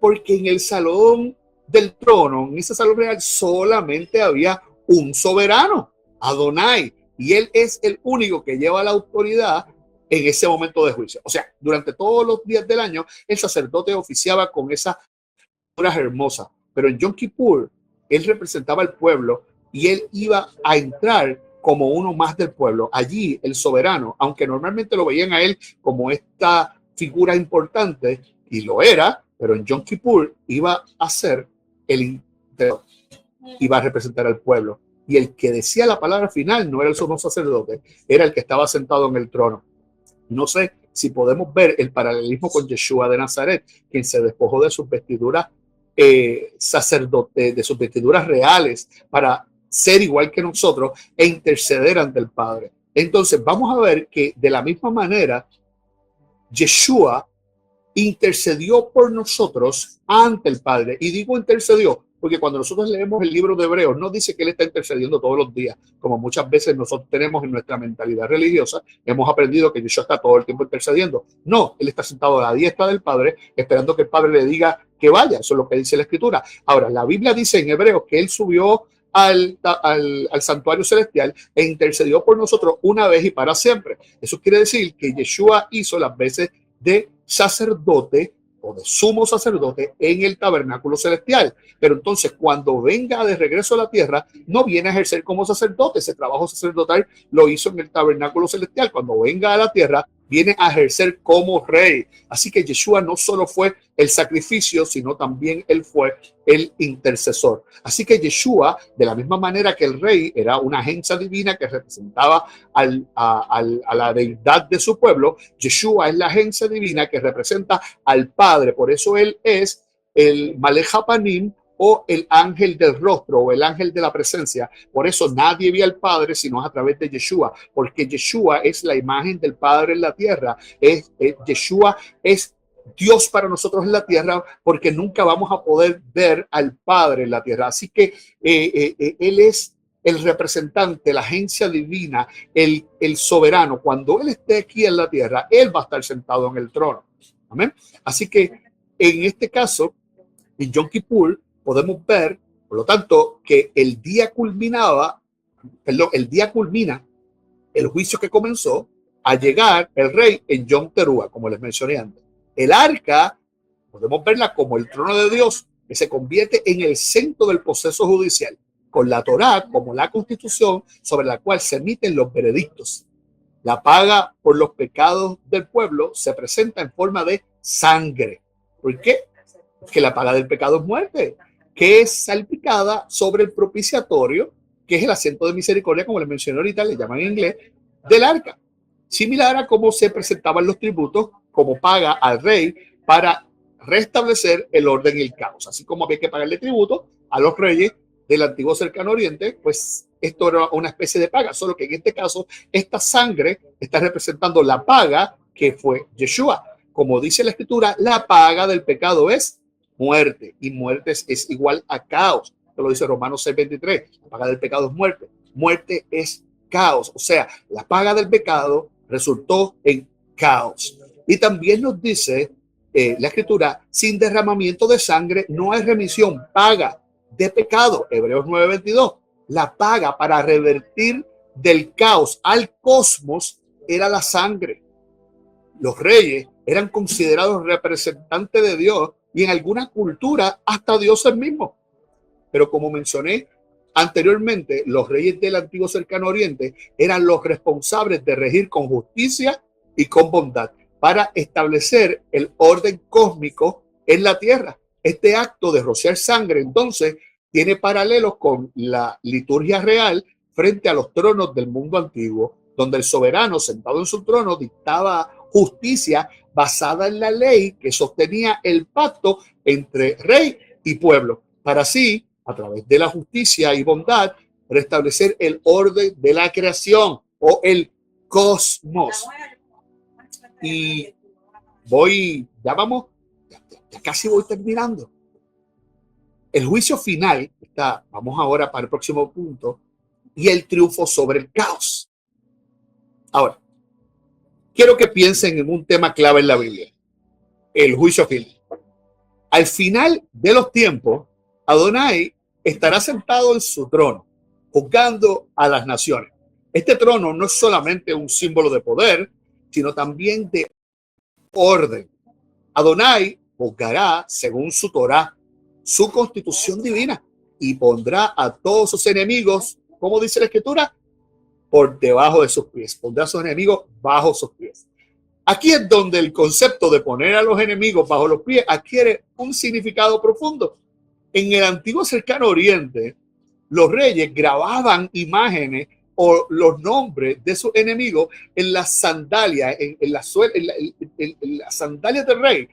B: Porque en el salón del trono, en ese salón real, solamente había un soberano, Adonai, y él es el único que lleva la autoridad en ese momento de juicio. O sea, durante todos los días del año, el sacerdote oficiaba con esas figuras hermosas, pero en Yom Kippur, él representaba al pueblo y él iba a entrar como uno más del pueblo. Allí el soberano, aunque normalmente lo veían a él como esta figura importante, y lo era, pero en Yom Kippur iba a ser iba a representar al pueblo. Y el que decía la palabra final no era el sumo sacerdote, era el que estaba sentado en el trono. No sé si podemos ver el paralelismo con Yeshua de Nazaret, quien se despojó de sus vestiduras de sus vestiduras reales para ser igual que nosotros e interceder ante el Padre. Entonces vamos a ver que de la misma manera Yeshua intercedió por nosotros ante el Padre. Y digo intercedió porque cuando nosotros leemos el libro de Hebreos, no dice que él está intercediendo todos los días, como muchas veces nosotros tenemos en nuestra mentalidad religiosa. Hemos aprendido que Yeshua está todo el tiempo intercediendo. No, él está sentado a la diestra del Padre, esperando que el Padre le diga que vaya. Eso es lo que dice la Escritura. Ahora, la Biblia dice en Hebreos que él subió al santuario celestial e intercedió por nosotros una vez y para siempre. Eso quiere decir que Yeshua hizo las veces de sacerdote o de sumo sacerdote en el tabernáculo celestial. Pero entonces cuando venga de regreso a la tierra, no viene a ejercer como sacerdote. Ese trabajo sacerdotal lo hizo en el tabernáculo celestial. Cuando venga a la tierra, viene a ejercer como rey. Así que Yeshua no solo fue el sacrificio, sino también él fue el intercesor. Así que Yeshua, de la misma manera que el rey era una agencia divina que representaba a la deidad de su pueblo, Yeshua es la agencia divina que representa al Padre. Por eso él es el Malech HaPanim, o el ángel del rostro, o el ángel de la presencia. Por eso nadie ve al Padre sino a través de Yeshua, porque Yeshua es la imagen del Padre en la tierra. Yeshua es Dios para nosotros en la tierra, porque nunca vamos a poder ver al Padre en la tierra. Así que Él es el representante, la agencia divina, el soberano. Cuando Él esté aquí en la tierra, Él va a estar sentado en el trono. Amén. Así que en este caso, en Yom Kippur, podemos ver, por lo tanto, que el día culmina el juicio que comenzó a llegar el rey en Yom Teruah, como les mencioné antes. El arca, podemos verla como el trono de Dios, que se convierte en el centro del proceso judicial, con la Torá como la constitución sobre la cual se emiten los veredictos. La paga por los pecados del pueblo se presenta en forma de sangre. ¿Por qué? Porque la paga del pecado es muerte, que es salpicada sobre el propiciatorio, que es el asiento de misericordia, como les mencioné ahorita, le llaman en inglés, del arca. Similar a cómo se presentaban los tributos como paga al rey para restablecer el orden y el caos. Así como había que pagarle tributo a los reyes del antiguo cercano oriente, pues esto era una especie de paga, solo que en este caso esta sangre está representando la paga que fue Yeshua. Como dice la escritura, la paga del pecado es muerte, y muerte es igual a caos. Esto lo dice Romanos 6:23. La paga del pecado es muerte. Muerte es caos. O sea, la paga del pecado resultó en caos. Y también nos dice la escritura, sin derramamiento de sangre no hay remisión, paga de pecado. Hebreos 9:22. La paga para revertir del caos al cosmos era la sangre. Los reyes eran considerados representantes de Dios y en alguna cultura hasta dioses mismos. Pero como mencioné anteriormente, los reyes del antiguo cercano oriente eran los responsables de regir con justicia y con bondad para establecer el orden cósmico en la tierra. Este acto de rociar sangre entonces tiene paralelos con la liturgia real frente a los tronos del mundo antiguo, donde el soberano sentado en su trono dictaba justicia basada en la ley que sostenía el pacto entre rey y pueblo, para así, a través de la justicia y bondad, restablecer el orden de la creación o el cosmos. Y ya casi voy terminando. El juicio final vamos ahora para el próximo punto, y el triunfo sobre el caos. Ahora, quiero que piensen en un tema clave en la Biblia, el juicio final. Al final de los tiempos, Adonai estará sentado en su trono, juzgando a las naciones. Este trono no es solamente un símbolo de poder, sino también de orden. Adonai juzgará según su Torá, su constitución divina, y pondrá a todos sus enemigos, como dice la escritura, por debajo de sus pies. Pondrá a sus enemigos bajo sus pies. Aquí es donde el concepto de poner a los enemigos bajo los pies adquiere un significado profundo. En el antiguo cercano oriente, los reyes grababan imágenes o los nombres de sus enemigos en las sandalias, en las sandalias del rey.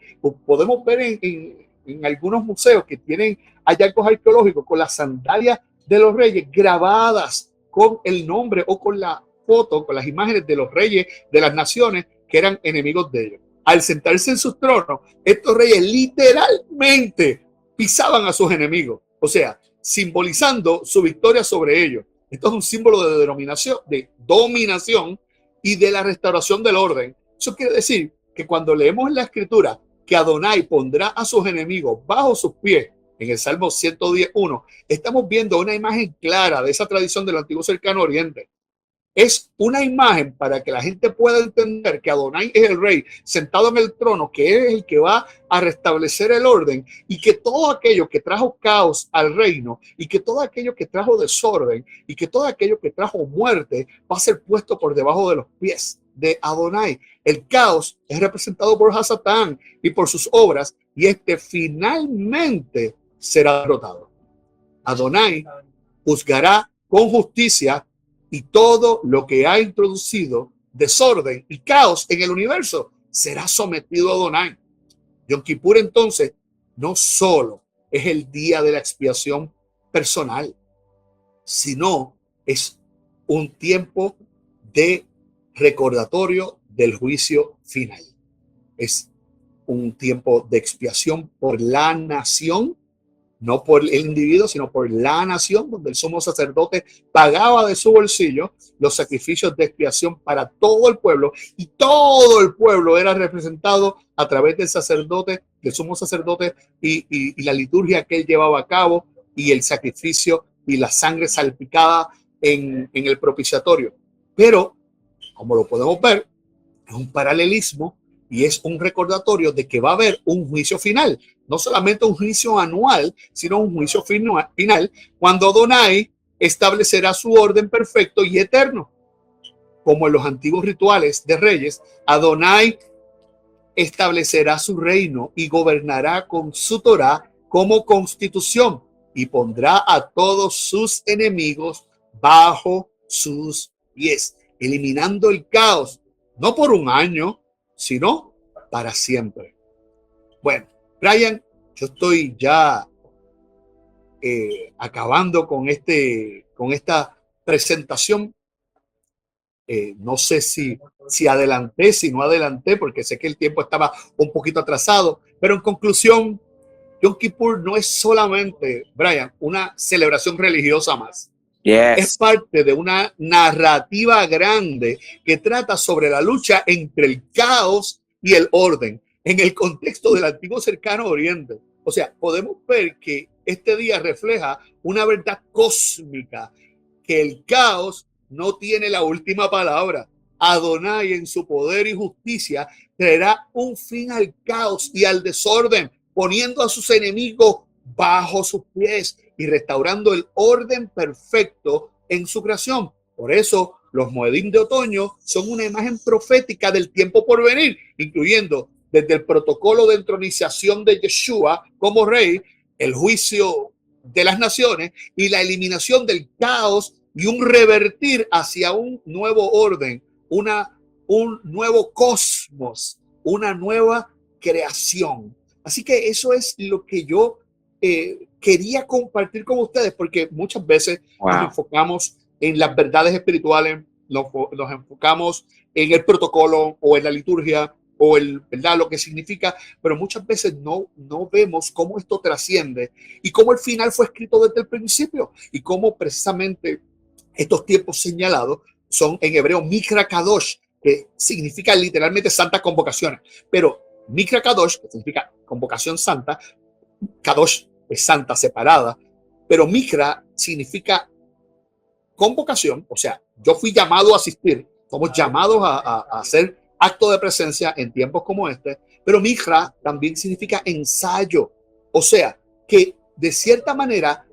B: Podemos ver en algunos museos que tienen hallazgos arqueológicos con las sandalias de los reyes grabadas con el nombre o con la foto, con las imágenes de los reyes de las naciones que eran enemigos de ellos. Al sentarse en sus tronos, estos reyes literalmente pisaban a sus enemigos, o sea, simbolizando su victoria sobre ellos. Esto es un símbolo de dominación y de la restauración del orden. Eso quiere decir que cuando leemos en la escritura que Adonai pondrá a sus enemigos bajo sus pies, en el Salmo 110:1, estamos viendo una imagen clara de esa tradición del antiguo cercano oriente. Es una imagen para que la gente pueda entender que Adonai es el rey sentado en el trono, que es el que va a restablecer el orden, y que todo aquello que trajo caos al reino, y que todo aquello que trajo desorden, y que todo aquello que trajo muerte va a ser puesto por debajo de los pies de Adonai. El caos es representado por Hasatán y por sus obras, y este finalmente será derrotado. Adonai juzgará con justicia y todo lo que ha introducido desorden y caos en el universo será sometido a Adonai. Yom Kippur entonces no solo es el día de la expiación personal, sino es un tiempo de recordatorio del juicio final. Es un tiempo de expiación por la nación, no por el individuo, sino por la nación, donde el sumo sacerdote pagaba de su bolsillo los sacrificios de expiación para todo el pueblo, y todo el pueblo era representado a través del sacerdote, del sumo sacerdote, y la liturgia que él llevaba a cabo, y el sacrificio y la sangre salpicada en el propiciatorio. Pero, como lo podemos ver, es un paralelismo y es un recordatorio de que va a haber un juicio final. No solamente un juicio anual, sino un juicio final cuando Adonai establecerá su orden perfecto y eterno. Como en los antiguos rituales de reyes, Adonai establecerá su reino y gobernará con su Torá como constitución, y pondrá a todos sus enemigos bajo sus pies, eliminando el caos, no por un año, sino para siempre. Bueno, Brian, yo estoy ya acabando con esta presentación. No sé si adelanté, si no adelanté, porque sé que el tiempo estaba un poquito atrasado, pero en conclusión, Yom Kippur no es solamente, Brian, una celebración religiosa más. Es
A: Yes.
B: parte de una narrativa grande que trata sobre la lucha entre el caos y el orden en el contexto del antiguo cercano oriente. O sea, podemos ver que este día refleja una verdad cósmica, que el caos no tiene la última palabra. Adonai en su poder y justicia traerá un fin al caos y al desorden, poniendo a sus enemigos bajo sus pies y restaurando el orden perfecto en su creación. Por eso los Moedim de otoño son una imagen profética del tiempo por venir, incluyendo desde el protocolo de entronización de Yeshua como rey, el juicio de las naciones y la eliminación del caos y un revertir hacia un nuevo orden, un nuevo cosmos, una nueva creación. Así que eso es lo que yo quería compartir con ustedes, porque muchas veces nos
A: Wow.
B: enfocamos en las verdades espirituales, nos enfocamos en el protocolo o en la liturgia o ¿verdad? Lo que significa, pero muchas veces no vemos cómo esto trasciende y cómo el final fue escrito desde el principio y cómo precisamente estos tiempos señalados son en hebreo Mikra Kadosh, que significa literalmente santa convocación, pero Mikra Kadosh, que significa convocación santa, Kadosh es santa separada, pero Mikra significa convocación, o sea, yo fui llamado a asistir, somos llamados a hacer acto de presencia en tiempos como este, pero Mikra también significa ensayo, o sea, que de cierta manera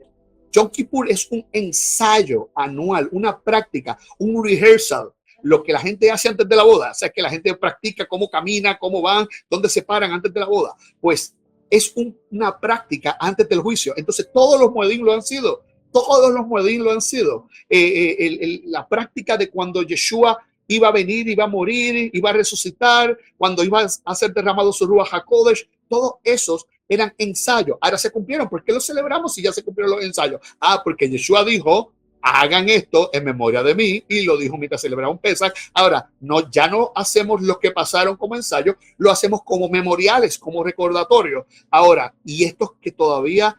B: Yom Kippur es un ensayo anual, una práctica, un rehearsal, lo que la gente hace antes de la boda, o sea, que la gente practica cómo camina, cómo van, dónde se paran antes de la boda, pues es una práctica antes del juicio. Entonces todos los muedim lo han sido, todos los muedim lo han sido. La práctica de cuando Yeshua iba a venir, iba a morir, iba a resucitar, cuando iba a ser derramado su Ruach HaKodesh, todos esos eran ensayos. Ahora se cumplieron. ¿Por qué los celebramos si ya se cumplieron los ensayos? Porque Yeshua dijo, hagan esto en memoria de mí, y lo dijo mientras celebraban Pesach. Ahora, ya no hacemos lo que pasaron como ensayos, lo hacemos como memoriales, como recordatorios. Ahora, y estos que todavía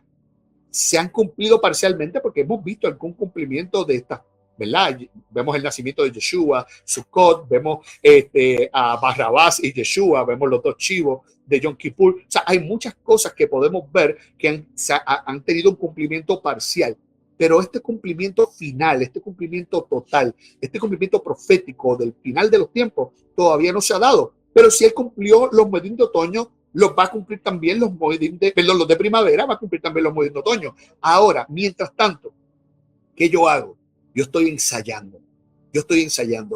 B: se han cumplido parcialmente, porque hemos visto algún cumplimiento de estas, ¿verdad? Vemos el nacimiento de Yeshua, Sukkot, vemos a Barrabás y Yeshua, vemos los dos chivos de Yom Kippur. O sea, hay muchas cosas que podemos ver que han tenido un cumplimiento parcial, pero este cumplimiento final, este cumplimiento total, este cumplimiento profético del final de los tiempos todavía no se ha dado. Pero si él cumplió los Moedim de otoño, los va a cumplir también los Moedim los de primavera, va a cumplir también los Moedim de otoño. Ahora, mientras tanto, ¿qué yo hago? Yo estoy ensayando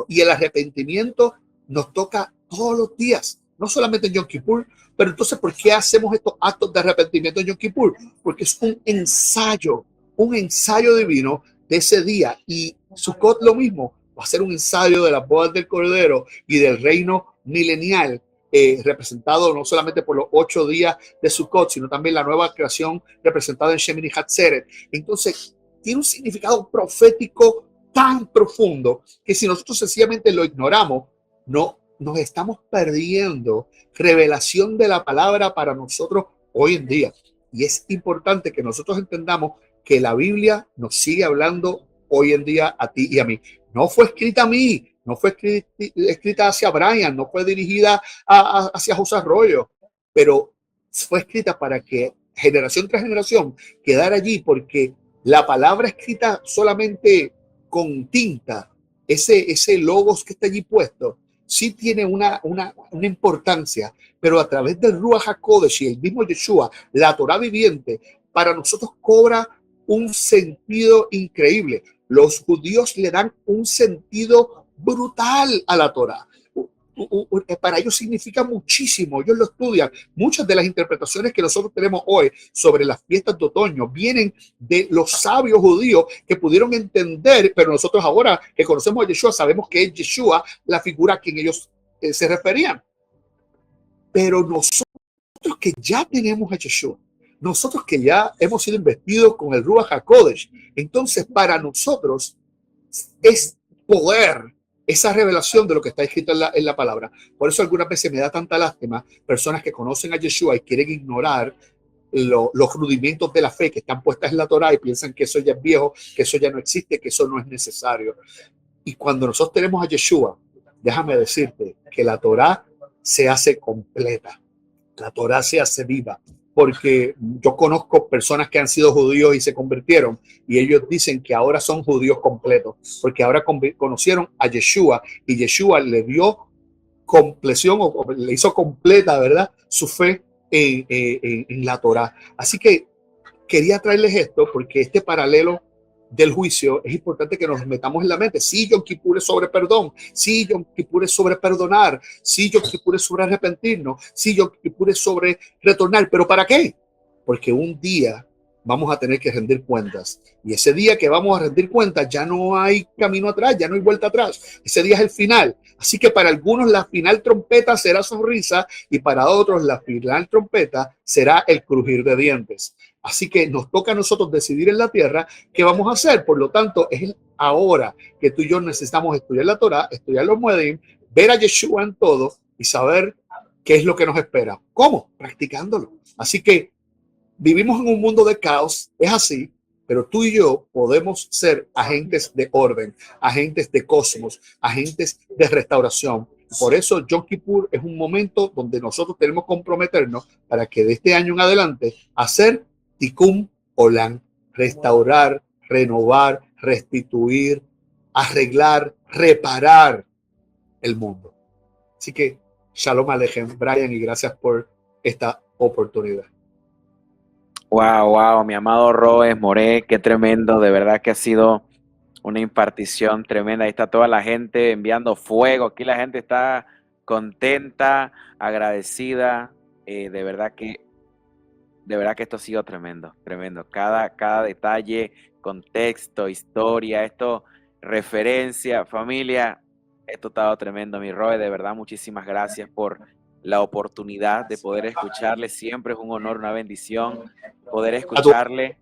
B: y el arrepentimiento nos toca todos los días, no solamente en Yom Kippur. Pero entonces, ¿por qué hacemos estos actos de arrepentimiento en Yom Kippur? Porque es un ensayo divino de ese día. Y Sukkot lo mismo, va a ser un ensayo de las bodas del Cordero y del reino milenial, representado no solamente por los 8 días de Sukkot, sino también la nueva creación representada en Shemini Hatzeret. Entonces, tiene un significado profético tan profundo que si nosotros sencillamente lo ignoramos, no nos estamos perdiendo revelación de la palabra para nosotros hoy en día. Y es importante que nosotros entendamos que la Biblia nos sigue hablando hoy en día a ti y a mí. No fue escrita a mí, no fue escrita hacia Brian, no fue dirigida hacia José Arroyo, pero fue escrita para que generación tras generación quedara allí, porque la palabra escrita solamente con tinta, ese logos que está allí puesto, sí tiene una importancia, pero a través del Ruach HaKodesh y el mismo Yeshua, la Torah viviente, para nosotros cobra un sentido increíble. Los judíos le dan un sentido brutal a la Torah. Para ellos significa muchísimo, ellos lo estudian. Muchas de las interpretaciones que nosotros tenemos hoy sobre las fiestas de otoño vienen de los sabios judíos que pudieron entender, pero nosotros ahora que conocemos a Yeshua sabemos que es Yeshua la figura a quien ellos se referían. Pero nosotros nosotros que ya tenemos a Yeshua, nosotros que ya hemos sido investidos con el Ruach HaKodesh, entonces para nosotros es poder esa revelación de lo que está escrito en la palabra. Por eso algunas veces me da tanta lástima personas que conocen a Yeshua y quieren ignorar los rudimentos de la fe que están puestas en la Torá y piensan que eso ya es viejo, que eso ya no existe, que eso no es necesario. Y cuando nosotros tenemos a Yeshua, déjame decirte que la Torá se hace completa, la Torá se hace viva, porque yo conozco personas que han sido judíos y se convirtieron y ellos dicen que ahora son judíos completos, porque ahora conocieron a Yeshua y Yeshua le dio compleción o le hizo completa, ¿verdad?, su fe en la Torá. Así que quería traerles esto porque este paralelo del juicio es importante que nos metamos en la mente. Sí, Yom Kippur es sobre perdón. Sí, Yom Kippur es sobre perdonar. Sí, Yom Kippur es sobre arrepentirnos. Sí, Yom Kippur es sobre retornar. ¿Pero para qué? Porque un día vamos a tener que rendir cuentas. Y ese día que vamos a rendir cuentas ya no hay camino atrás, ya no hay vuelta atrás. Ese día es el final. Así que para algunos la final trompeta será sonrisa y para otros la final trompeta será el crujir de dientes. Así que nos toca a nosotros decidir en la tierra qué vamos a hacer. Por lo tanto, es ahora que tú y yo necesitamos estudiar la Torá, estudiar los Moedim, ver a Yeshua en todo y saber qué es lo que nos espera. ¿Cómo? Practicándolo. Así que vivimos en un mundo de caos, es así, pero tú y yo podemos ser agentes de orden, agentes de cosmos, agentes de restauración. Por eso Yom Kippur es un momento donde nosotros tenemos que comprometernos para que de este año en adelante hacer Tikkun Olam, restaurar, renovar, restituir, arreglar, reparar el mundo. Así que Shalom Alejem, Brian, y gracias por esta oportunidad.
A: Wow, wow, mi amado Roes Moré, qué tremendo, de verdad que ha sido una impartición tremenda. Ahí está toda la gente enviando fuego, aquí la gente está contenta, agradecida, de verdad que esto ha sido tremendo, tremendo. Cada detalle, contexto, historia, esto, referencia, familia, esto ha estado tremendo, mi Roe. De verdad, muchísimas gracias por la oportunidad de poder escucharle. Siempre es un honor, una bendición poder escucharle.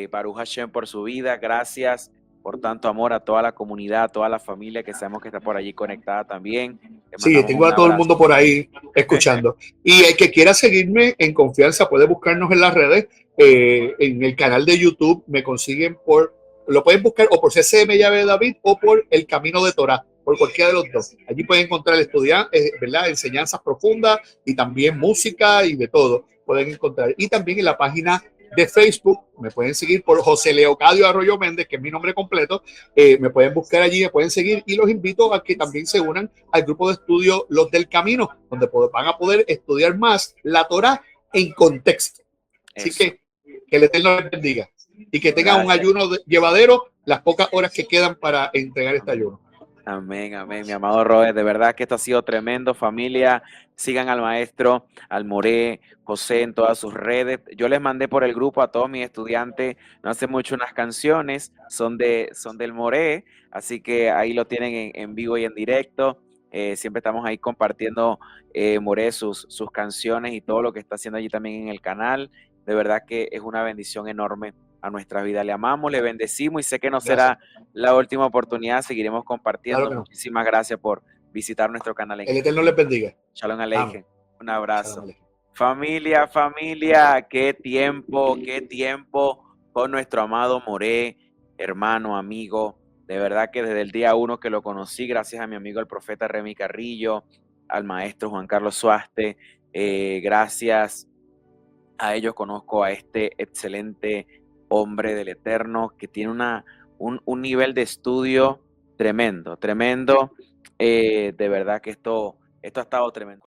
A: Baruch Hashem por su vida. Gracias por tanto amor a toda la comunidad, a toda la familia que sabemos que está por allí conectada también. Le
B: Sí,
A: mandamos
B: tengo
A: un
B: a todo el
A: abrazo.
B: mundo por ahí escuchando. Y el que quiera seguirme en confianza puede buscarnos en las redes. En el canal de YouTube me consiguen lo pueden buscar o por CCM Llave de David o por El Camino de Torah, por cualquiera de los dos. Allí pueden encontrar estudiantes, ¿verdad?, enseñanzas profundas y también música y de todo pueden encontrar. Y también en la página de Facebook me pueden seguir por José Leocadio Arroyo Méndez, que es mi nombre completo. Me pueden buscar allí, me pueden seguir y los invito a que también se unan al grupo de estudio Los del Camino, donde van a poder estudiar más la Torá en contexto. Así
A: Eso.
B: que el Eterno les bendiga y que tengan un
A: Gracias.
B: ayuno llevadero las pocas horas que quedan para entregar este ayuno.
A: Amén, amén, mi amado Robert. De verdad que esto ha sido tremendo, familia. Sigan al maestro, al Moré, José en todas sus redes. Yo les mandé por el grupo a todos mis estudiantes no hace mucho unas canciones, son del Moré, así que ahí lo tienen en vivo y en directo. Siempre estamos ahí compartiendo, Moré, sus canciones y todo lo que está haciendo allí también en el canal. De verdad que es una bendición enorme a nuestra vida. Le amamos, le bendecimos y sé que no
B: Gracias.
A: será la última oportunidad, seguiremos
B: Claro
A: compartiendo.
B: que no.
A: Muchísimas gracias por visitar nuestro canal en
B: El
A: YouTube.
B: Eterno les bendiga.
A: Shalom
B: Amén.
A: Alejem. Un
B: Shalom
A: abrazo.
B: Aleichem.
A: Familia, qué tiempo con nuestro amado Moré, hermano, amigo. De verdad que desde el día uno que lo conocí, gracias a mi amigo el profeta Remy Carrillo, al maestro Juan Carlos Suaste, gracias a ellos conozco a este excelente hombre del Eterno que tiene un nivel de estudio tremendo, tremendo. De verdad que esto ha estado tremendo.